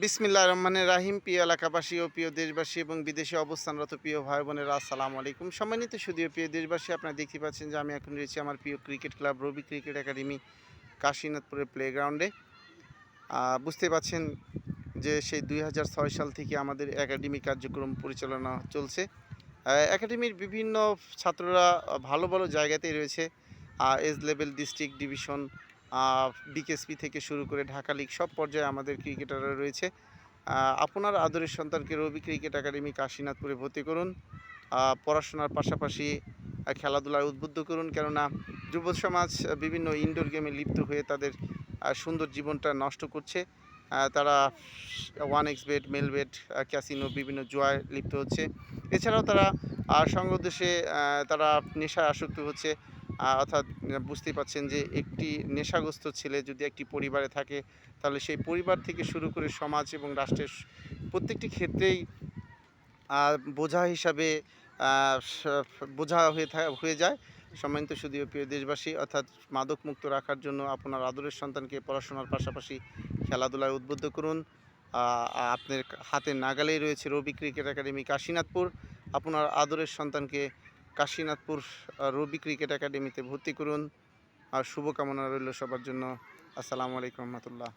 বিসমিল্লাহির রহমানির রাহিম। প্রিয় এলাকাবাসী ও প্রিয় দেশবাসী এবং বিদেশে অবস্থানরত প্রিয় ভাই বোনেরা, আসসালামু আলাইকুম। সম্মানিত সুধীয় প্রিয় দেশবাসী, আপনারা দেখতে পাচ্ছেন যে আমি এখন রয়েছি আমার প্রিয় ক্রিকেট ক্লাব রবি ক্রিকেট একাডেমি কাশীনাথপুরের প্লেগ্রাউন্ডে। বুঝতে পাচ্ছেন যে সেই ২০০৬ সাল থেকে আমাদের একাডেমি কার্যক্রম পরিচালনা চলছে। একাডেমির বিভিন্ন ছাত্ররা ভালো ভালো জায়গাতেই রয়েছে। Age level, district, division, BKSP থেকে শুরু করে ঢাকা লিগ সব পর্যায়ে আমাদের ক্রিকেটাররা রয়েছে। আপনার আদরের সন্তানকে রবি ক্রিকেট একাডেমি কাশীনাথপুরে ভর্তি করুন। পড়াশোনার পাশাপাশি খেলাধুলায় উদ্বুদ্ধ করুন, কেননা যুব সমাজ বিভিন্ন ইনডোর গেমে লিপ্ত হয়ে তাদের সুন্দর জীবনটা নষ্ট করছে। তারা 1xBet, মেলবেট, ক্যাসিনো, বিভিন্ন জুয়ায় লিপ্ত হচ্ছে। এছাড়াও তারা সঙ্গদোষে তারা নেশায় আসক্ত হচ্ছে। অর্থাৎ বুঝতেই পারছেন যে একটি নেশাগ্রস্ত ছেলে যদি একটি পরিবারে থাকে, তাহলে সেই পরিবার থেকে শুরু করে সমাজ এবং রাষ্ট্রের প্রত্যেকটি ক্ষেত্রেই বোঝা হিসাবে বোঝা হয়ে যায়। সম্মানিত সুধীয় প্রিয় দেশবাসী, অর্থাৎ মাদকমুক্ত রাখার জন্য আপনার আদরের সন্তানকে পড়াশোনার পাশাপাশি খেলাধুলায় উদ্বুদ্ধ করুন। আপনার হাতের নাগালেই রয়েছে রবি ক্রিকেট একাডেমি কাশীনাথপুর। আপনার আদরের সন্তানকে কাশীনাথপুর রবি ক্রিকেট একাডেমিতে ভর্তি করুন। আর শুভকামনা রইল সবার জন্য। আসসালামু আলাইকুম রহমতুল্লাহ।